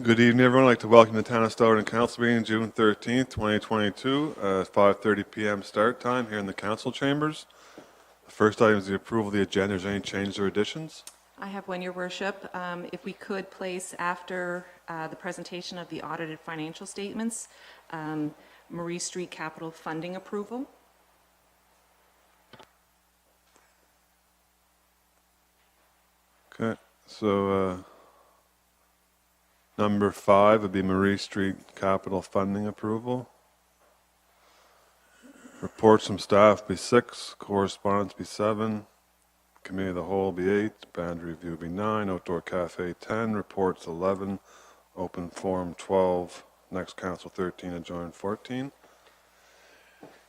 Good evening, everyone. I'd like to welcome the Town of Stellarton Council meeting, June 13th, 2022, 5:30 p.m. start time here in the council chambers. The first item is the approval of the agenda. Is there any changes or additions? I have one, Your Worship. If we could place after the presentation of the audited financial statements, Marie Street capital funding approval. Okay, so number 5 would be Marie Street capital funding approval. Reports from staff be 6, correspondence be 7, committee of the whole be 8, boundary review be 9, outdoor cafe 10, reports 11, open forum 12, next council 13, adjourn 14.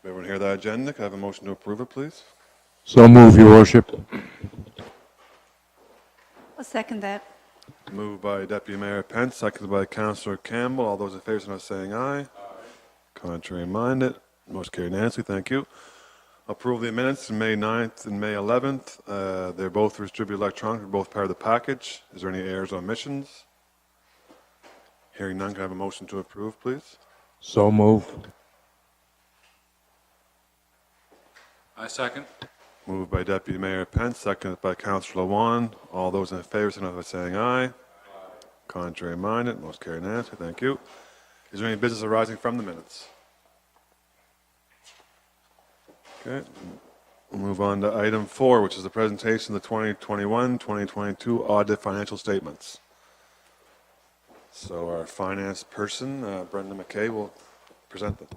Everyone hear that agenda? Can I have a motion to approve it, please? So move, Your Worship. I'll second that. Moved by Deputy Mayor Pence, seconded by Councillor Campbell. All those in favor, signify by saying aye. Contrary minded. Motion carried unanimously. Thank you. Approve the minutes in May 9th and May 11th. They're both distributed electronically, both part of the package. Is there any errors or omissions? Hearing none, can I have a motion to approve, please? So move. I second. Moved by Deputy Mayor Pence, seconded by Councillor Lewan. All those in favor, signify by saying aye. Contrary minded. Motion carried unanimously. Thank you. Is there any business arising from the minutes? Okay. We'll move on to item 4, which is the presentation of the 2021-2022 audit financial statements. So our finance person, Brenda McKay, will present them.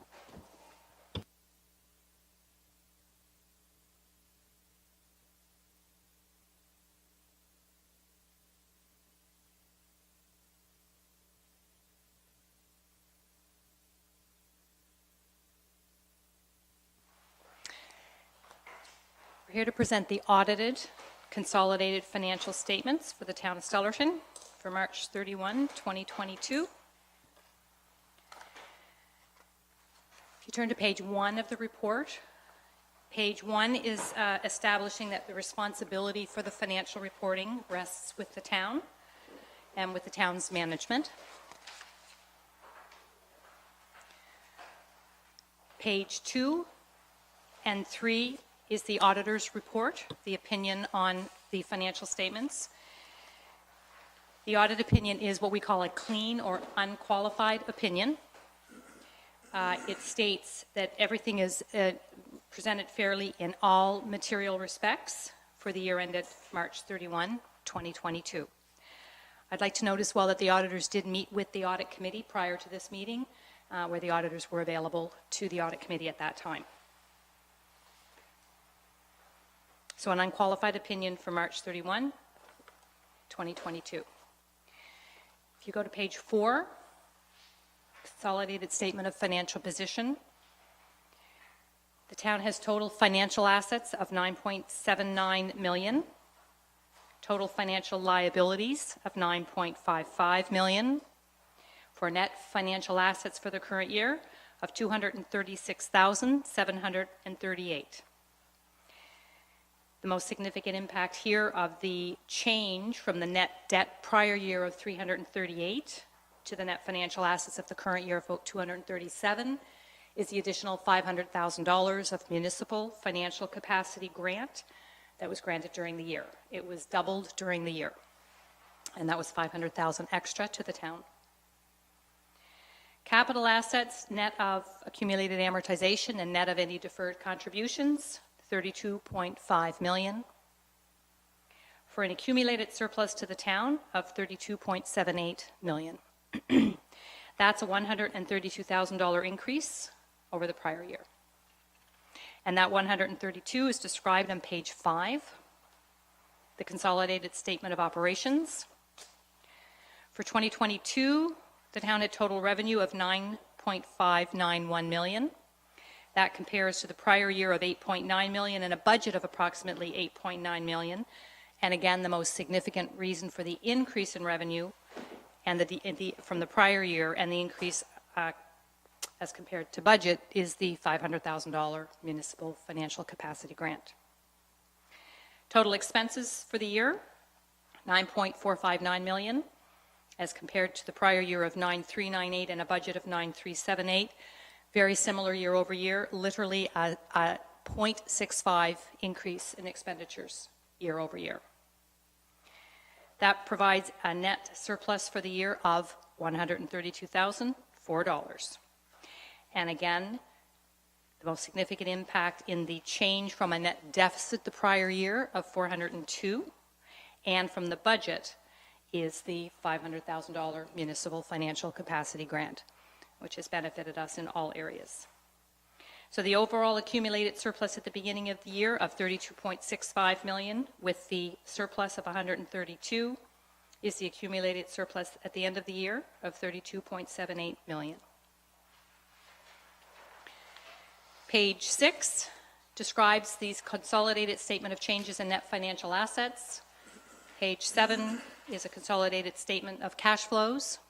We're here to present the audited consolidated financial statements for the Town of Stellarton for March 31, 2022. If you turn to page 1 of the report, page 1 is establishing that the responsibility for the financial reporting rests with the town and with the town's management. Page 2 and 3 is the auditor's report, the opinion on the financial statements. The audit opinion is what we call a clean or unqualified opinion. It states that everything is presented fairly in all material respects for the year ended March 31, 2022. I'd like to note as well that the auditors did meet with the audit committee prior to this meeting, where the auditors were available to the audit committee at that time. So an unqualified opinion for March 31, 2022. If you go to page 4, consolidated statement of financial position. The town has total financial assets of $9.79 million, total financial liabilities of $9.55 million, for net financial assets for the current year of $236,738. The most significant impact here of the change from the net debt prior year of $338 to the net financial assets of the current year of $237 is the additional $500,000 of municipal financial capacity grant that was granted during the year. It was doubled during the year, and that was $500,000 extra to the town. Capital assets, net of accumulated amortization and net of any deferred contributions, $32.5 million, for an accumulated surplus to the town of $32.78 million. That's a $132,000 increase over the prior year. And that 132 is described on page 5, the consolidated statement of operations. For 2022, the town had total revenue of $9.591 million. That compares to the prior year of $8.9 million and a budget of approximately $8.9 million. And again, the most significant reason for the increase in revenue and from the prior year and the increase as compared to budget is the $500,000 municipal financial capacity grant. Total expenses for the year, $9.459 million. as compared to the prior year of 9,398 and a budget of 9,378. Very similar year over year, literally a 0.65 increase in expenditures year over year. That provides a net surplus for the year of $132,004. And again, the most significant impact in the change from a net deficit the prior year of 402 and from the budget is the $500,000 municipal financial capacity grant, which has benefited us in all areas. So the overall accumulated surplus at the beginning of the year of $32.65 million with the surplus of 132 is the accumulated surplus at the end of the year of $32.78 million. Page 6 describes these consolidated statement of changes in net financial assets. Page 7 is a consolidated statement of cash flows.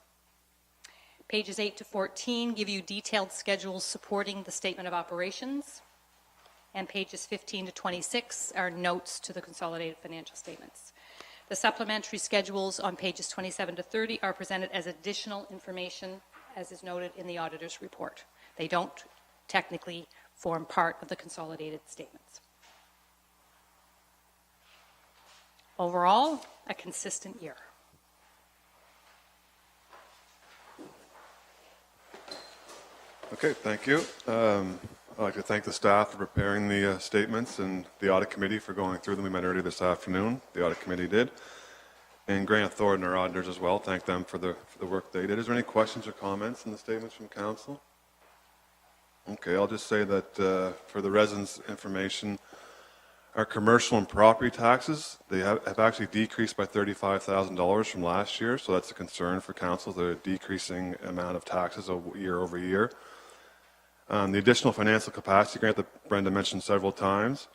Pages 8 to 14 give you detailed schedules supporting the statement of operations. And pages 15 to 26 are notes to the consolidated financial statements. The supplementary schedules on pages 27 to 30 are presented as additional information, as is noted in the auditor's report. They don't technically form part of the consolidated statements. Overall, a consistent year. Okay, thank you. I'd like to thank the staff for preparing the statements and the audit committee for going through them. We met earlier this afternoon. The audit committee did. And Grant Thornton, our auditors as well. Thank them for the work they did. Is there any questions or comments in the statements from council? Okay, I'll just say that for the residents' information, our commercial and property taxes, they have actually decreased by $35,000 from last year, so that's a concern for council, the decreasing amount of taxes year over year. The additional financial capacity grant that Brenda mentioned several times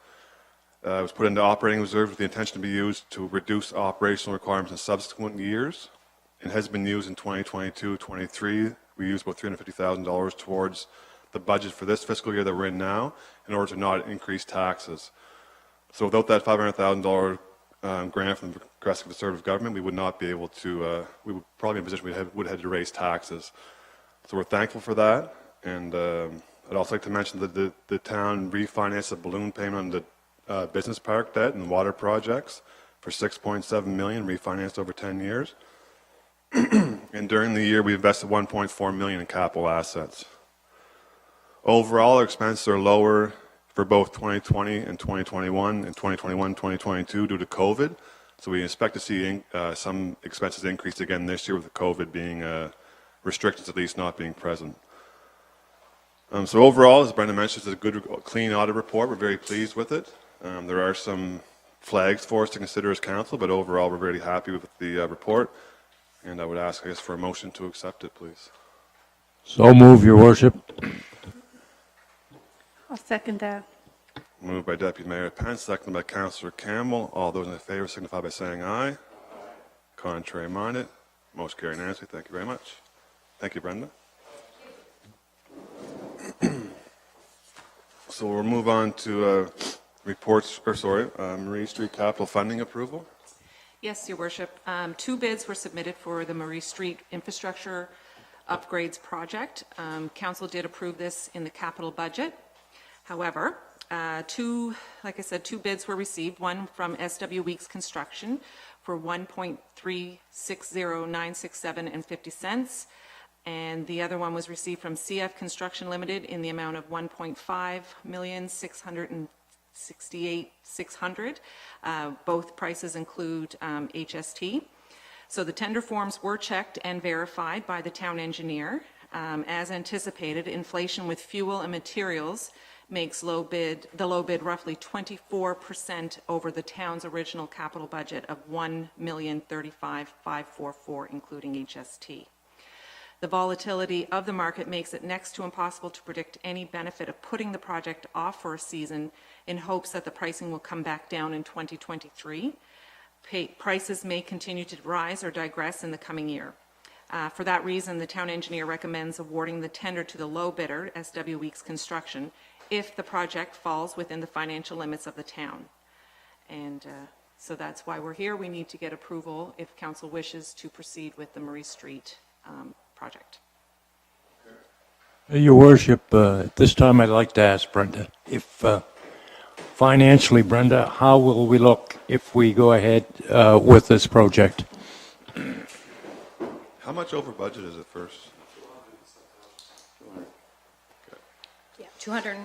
was put into operating reserves with the intention to be used to reduce operational requirements in subsequent years. It has been used in 2022-23. We used about $350,000 towards the budget for this fiscal year that we're in now in order to not increase taxes. So without that $500,000 grant from the Progressive Conservative government, we would not be able to, we would probably be in a position we would have to raise taxes. So we're thankful for that. And I'd also like to mention that the town refinanced a balloon payment on the business park debt and water projects for $6.7 million, refinanced over 10 years. And during the year, we invested $1.4 million in capital assets. Overall, our expenses are lower for both 2020 and 2021 and 2021-2022 due to COVID. So we expect to see some expenses increase again this year with the COVID being restrictions at least not being present. So overall, as Brenda mentioned, it's a good, clean audit report. We're very pleased with it. There are some flags for us to consider as council, but overall, we're very happy with the report. And I would ask, I guess, for a motion to accept it, please. So move, your worship. I'll second that. Moved by Deputy Mayor Pence, seconded by Councillor Campbell. All those in favor signify by saying aye. Contrary minded. Motion carried unanimously. Thank you very much. Thank you, Brenda. So we'll move on to Marie Street capital funding approval. Yes, Your Worship. Two bids were submitted for the Marie Street infrastructure upgrades project. Council did approve this in the capital budget. However, two bids were received, one from SW Weeks Construction for $1.360967.50, and the other one was received from CF Construction Limited in the amount of $1.5,668,600. Both prices include HST. So the tender forms were checked and verified by the town engineer. As anticipated, inflation with fuel and materials makes the low bid roughly 24% over the town's original capital budget of $1,035,544, including HST. The volatility of the market makes it next to impossible to predict any benefit of putting the project off for a season in hopes that the pricing will come back down in 2023. Prices may continue to rise or digress in the coming year. For that reason, the town engineer recommends awarding the tender to the low bidder, SW Weeks Construction, if the project falls within the financial limits of the town. And So that's why we're here. We need to get approval if council wishes to proceed with the Marie Street project. Your worship, at this time I'd like to ask Brenda, if financially, Brenda, how will we look if we go ahead with this project? How much over budget is it first? Yeah, 200,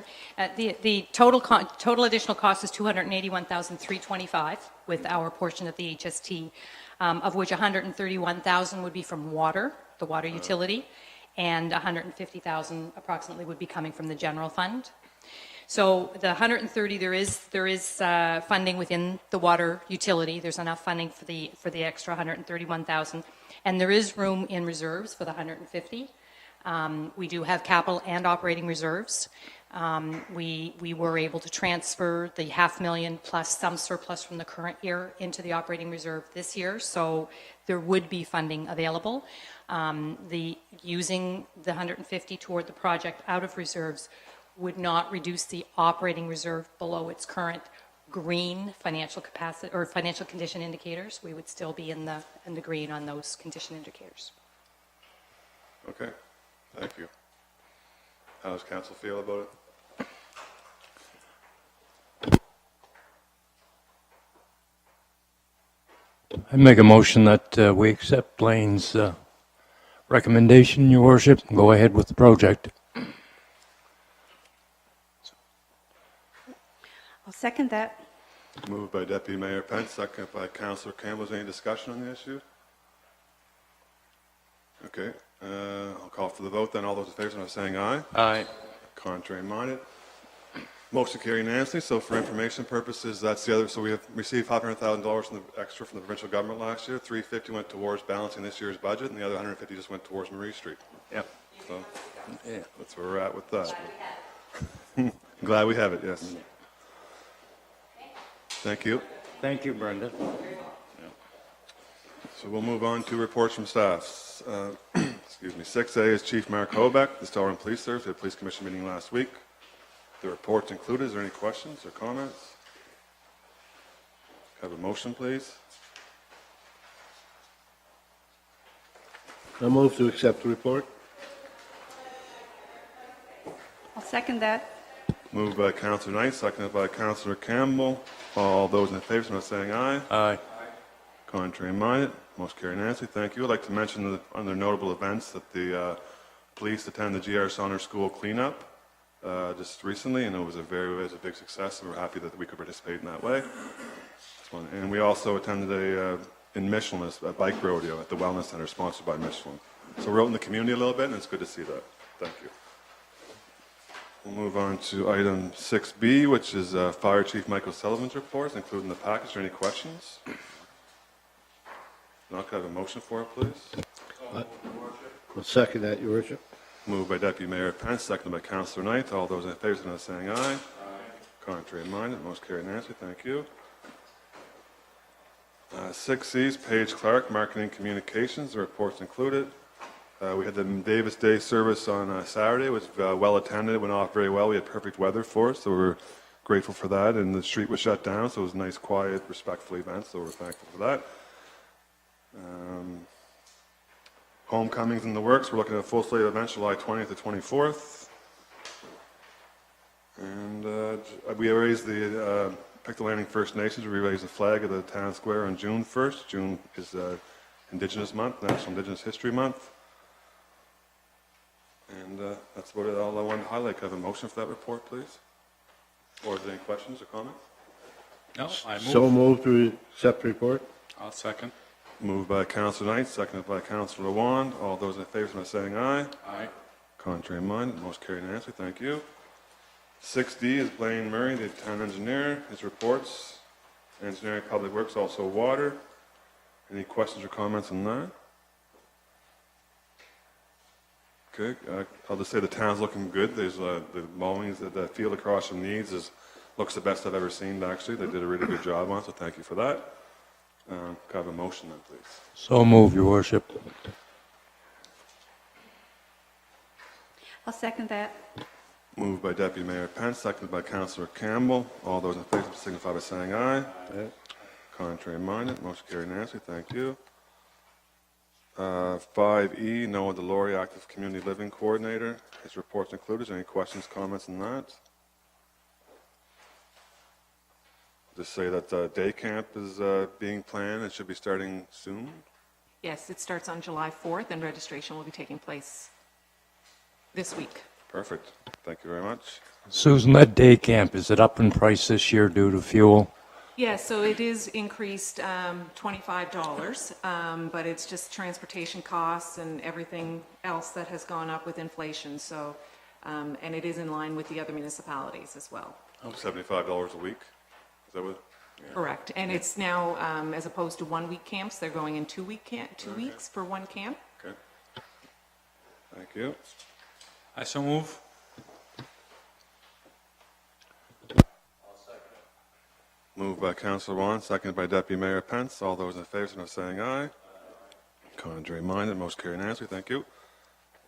the total additional cost is 281,325 with our portion of the HST, of which 131,000 would be from water, the water utility, and 150,000 approximately would be coming from the general fund. So the 130, there is funding within the water utility. There's enough funding for the extra 131,000, and there is room in reserves for the 150. We do have capital and operating reserves. We were able to transfer the $500,000 plus some surplus from the current year into the operating reserve this year, so there would be funding available. Using the 150 toward the project out of reserves would not reduce the operating reserve below its current green financial capacity or financial condition indicators. We would still be in the green on those condition indicators. Okay, thank you. How does council feel about it? I make a motion that we accept Blaine's recommendation, your worship, and go ahead with the project. I'll second that. Moved by Deputy Mayor Pence, seconded by Councillor Campbell. Is there any discussion on the issue? Okay, I'll call for the vote then. All those in favor, saying aye. Aye. Contrary minded. Motion carried unanimously. So for information purposes, that's the other. So we have received $500,000 from the extra from the provincial government last year. 350 went towards balancing this year's budget, and the other 150 just went towards Marie Street. Yep. So that's where we're at with that. Glad we have it. Yes. Thank you. Thank you, Brenda. So we'll move on to reports from staff. Excuse me. 6A is Chief Mark Hobeck, the Stellarton Police Service. We had a police commission meeting last week. The report's included. Is there any questions or comments? Have a motion, please. I move to accept the report. I'll second that. Moved by Councillor Knight, seconded by Councillor Campbell. All those in favor, not saying aye. Aye. Contrary minded. Most carried unanimously. Thank you. I'd like to mention that under notable events that the police attended the GR Sonner School cleanup just recently, and it was a big success, and we're happy that we could participate in that way. And we also attended in Michelin, a bike rodeo at the Wellness Center, sponsored by Michelin. So we're out in the community a little bit, and it's good to see that. Thank you. We'll move on to item 6B, which is Fire Chief Michael Sullivan's report, including the package. Are there any questions? Now, could I have a motion for it, please? I'll second that, Your Worship. Moved by Deputy Mayor Pence, seconded by Councillor Knight. All those in favor, not saying aye. Aye. Contrary minded, most carried unanimously. Thank you. 6C is Paige Clark, Marketing Communications. The report's included. We had the Davis Day service on Saturday. It was well attended. It went off very well. We had perfect weather for it, so we're grateful for that. And the street was shut down, so it was a nice, quiet, respectful event, so we're thankful for that. Homecoming's in the works. We're looking at a full slate of events July 20th to 24th. And we raised the Pictou Landing First Nations. We raised the flag of the town square on June 1st. June is Indigenous Month, National Indigenous History Month. And that's about it. All I wanted to highlight. Can I have a motion for that report, please? Or is there any questions or comments? No, I move. So moved to accept the report. I'll second. Moved by Councillor Knight, seconded by Councillor Wand. All those in favor, by saying aye. Aye. Contrary minded, most carried unanimously. Thank you. 6D is Blaine Murray, the town engineer. His reports: engineering, public works, also water. Any questions or comments on that? Okay, I'll just say the town's looking good. There's the mowings that the field across from Needs looks the best I've ever seen. Actually, they did a really good job on it, so thank you for that. Can I have a motion then, please? So move, your worship. I'll second that. Moved by Deputy Mayor Pence, seconded by Councillor Campbell. All those in favor signify by saying aye. Aye. Contrary minded, motion carried unanimously, thank you. 5E, Noah Delory, Active Community Living Coordinator. His report's included. Is there any questions, comments on that? Just say that day camp is being planned. It should be starting soon. Yes, it starts on July 4th, and registration will be taking place this week. Perfect. Thank you very much. Susan, that day camp, is it up in price this year due to fuel? Yes, so it is increased $25, but it's just transportation costs and everything else that has gone up with inflation, so, and it is in line with the other municipalities as well. $75 a week. Is that what? Correct, and it's now, as opposed to 1 week camps, they're going in 2 weeks for one camp. Okay. Thank you. I so move. Moved by Councilor Wan, seconded by Deputy Mayor Pence. All those in favor, signify by saying aye. Contrary minded, motion carried unanimously. Thank you.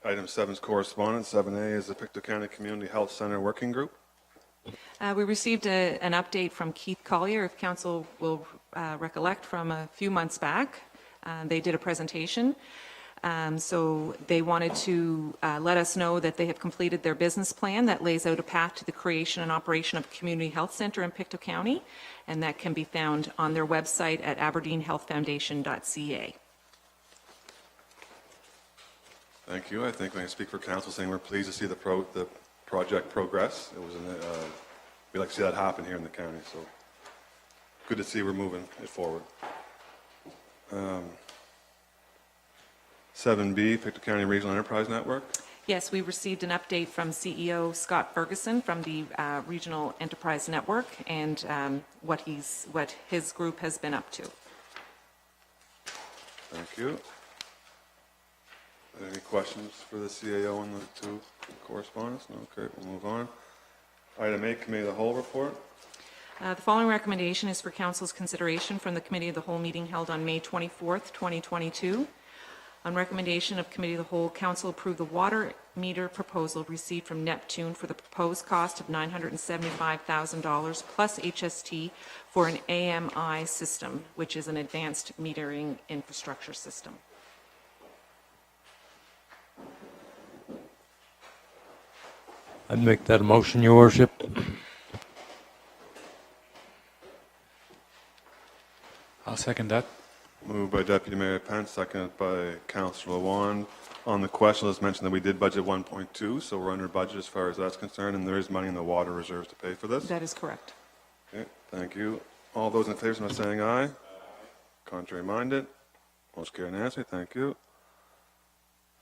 Item 7 is correspondence. 7A is the Pictou County Community Health Center Working Group. We received an update from Keith Collier, if council will recollect, from a few months back. They did a presentation. So they wanted to let us know that they have completed their business plan that lays out a path to the creation and operation of a community health center in Pictou County, and that can be found on their website at aberdeenhealthfoundation.ca. Thank you. I think when I speak for council, saying we're pleased to see the project progress. It was we like to see that happen here in the county, so good to see we're moving it forward. 7B, Pictou County Regional Enterprise Network. Yes, we received an update from CEO Scott Ferguson from the Regional Enterprise Network and what his group has been up to. Thank you. Any questions for the CAO on the two correspondence? No? Okay, we'll move on. Item 8, Committee of the Whole report. The following recommendation is for council's consideration from the Committee of the Whole meeting held on May 24th, 2022. On recommendation of Committee of the Whole, council approved the water meter proposal received from Neptune for the proposed cost of $975,000 plus HST for an AMI system, which is an advanced metering infrastructure system. I'd make that a motion, Your Worship. I'll second that. Moved by Deputy Mayor Pence, seconded by Councillor Wand. On the question, let's mention that we did budget 1.2, so we're under budget as far as that's concerned, and there is money in the water reserves to pay for this. That is correct. Okay, thank you. All those in favor, signify by saying aye. Contrary minded, motion carried unanimously. Thank you.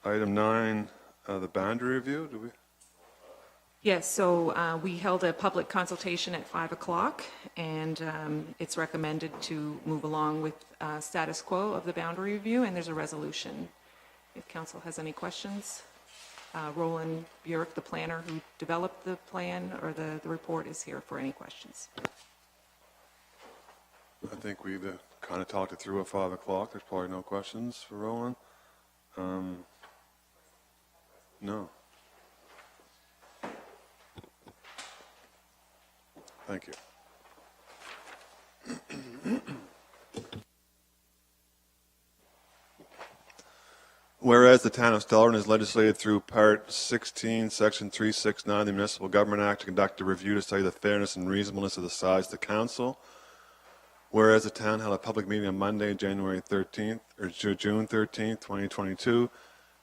Item 9, the boundary review. Do we? Yes, so we held a public consultation at 5 o'clock, and it's recommended to move along with status quo of the boundary review, and there's a resolution. If council has any questions, Roland Bjork, the planner who developed the plan or the report, is here for any questions. I think we kind of talked it through at 5 o'clock. There's probably no questions for Roland. No. Thank you. Whereas the Town of Stellarton is legislated through Part 16, Section 369 of the Municipal Government Act to conduct a review to study the fairness and reasonableness of the size of the council. Whereas the town held a public meeting on Monday, June 13th, 2022,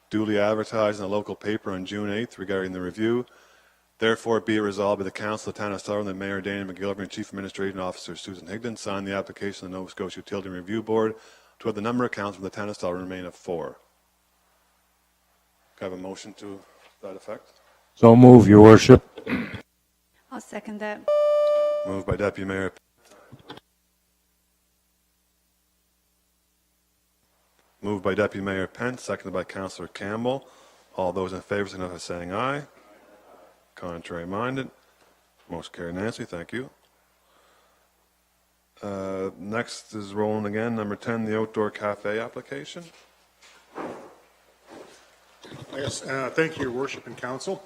duly advertised in the local paper on June 8th regarding the review. Therefore, be it resolved by the Council of the Town of Stellarton that Mayor Dana McGillivray and Chief Administrative Officer Susan Higdon sign the application of the Nova Scotia Utility Review Board to have the number of councils from the Town of Stellarton remain at 4. Can I have a motion to that effect? So move, Your Worship. I'll second that. Moved by Deputy Mayor. Moved by Deputy Mayor Pence, seconded by Councillor Campbell. All those in favor, signify by saying aye. Contrary minded, motion carried unanimously. Thank you. Next is rolling again. Number 10, the outdoor cafe application. Yes, thank you, Your Worship and Council.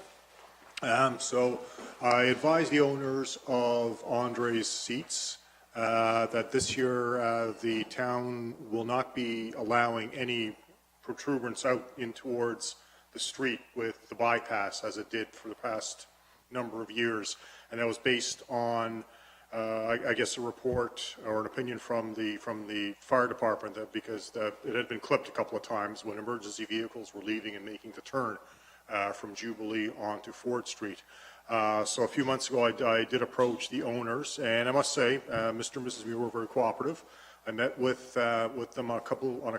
So I advise the owners of Andre's Seats that this year the town will not be allowing any protuberance out in towards the street with the bypass as it did for the past number of years. And that was based on, I guess, a report or an opinion from the fire department that because it had been clipped a couple of times when emergency vehicles were leaving and making the turn from Jubilee onto Ford Street. So a few months ago, I did approach the owners, and I must say, Mr. and Mrs. Muir were very cooperative. I met with them on a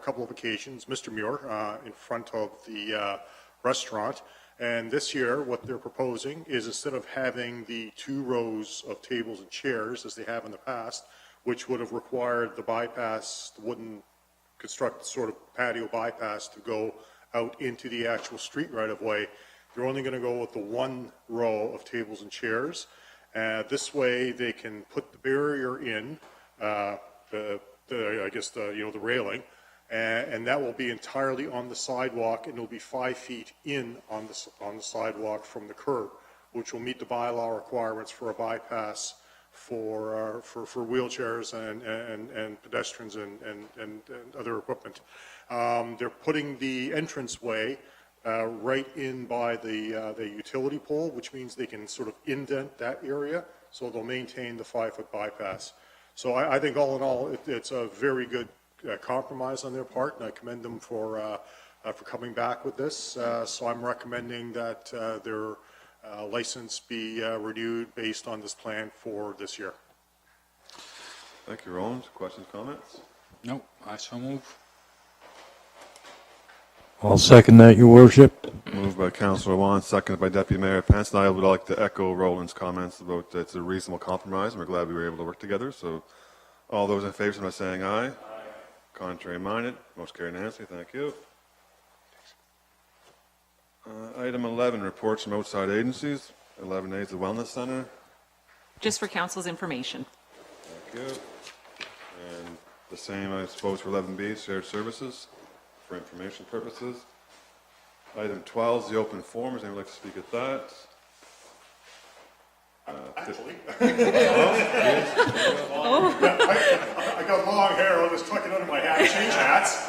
couple of occasions, Mr. Muir, in front of the restaurant. And this year, what they're proposing is instead of having the 2 rows of tables and chairs as they have in the past, which would have required the bypass, the wooden constructed sort of patio bypass to go out into the actual street right of way, they're only going to go with the 1 row of tables and chairs. This way, they can put the barrier in, the railing, and that will be entirely on the sidewalk, and it'll be 5 feet in on the sidewalk from the curb, which will meet the bylaw requirements for a bypass for wheelchairs and pedestrians and other equipment. They're putting the entranceway right in by the utility pole, which means they can sort of indent that area, so they'll maintain the 5-foot bypass. So I think all in all, it's a very good compromise on their part, and I commend them for coming back with this. So I'm recommending that their license be renewed based on this plan for this year. Thank you, Roland. Questions, comments? No, I so move. I'll second that, Your Worship. Moved by Councillor Wan, seconded by Deputy Mayor Pence. And I would like to echo Roland's comments about it's a reasonable compromise, and we're glad we were able to work together. So all those in favor, by saying aye. Aye. Contrary minded, most carried unanimously. Thank you. Item 11, reports from outside agencies. 11A is the Wellness Center. Just for council's information. Thank you. And the same, I suppose, for 11B, shared services, for information purposes. Item 12 is the open forum. Does anyone like to speak at that? Actually. I got long hair. I'll just tuck it under my hat. Change hats.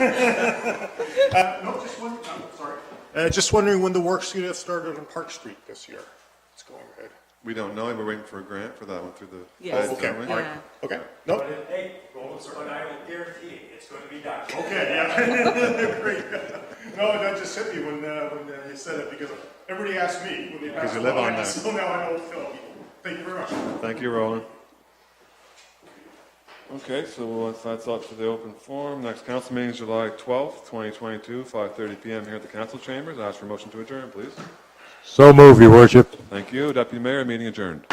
No, just one. Sorry. Just wondering when the work's going to get started on Park Street this year. It's going ahead. We don't know. We're waiting for a grant for that one through the Yes. feds, Okay. aren't we? All right. Okay. No. But I will guarantee it's going to be done. Okay. Yeah. Great. No, that just hit me when you said it because everybody asked me when they passed you live on by, there. So now I know Phil. Thank you very much. Thank you, Roland. Okay, so that's all for the open forum. Next council meeting is July 12th, 2022, 5:30 p.m. here at the council chambers. I ask for a motion to adjourn, please. So move, Your Worship. Thank you. Deputy Mayor, meeting adjourned.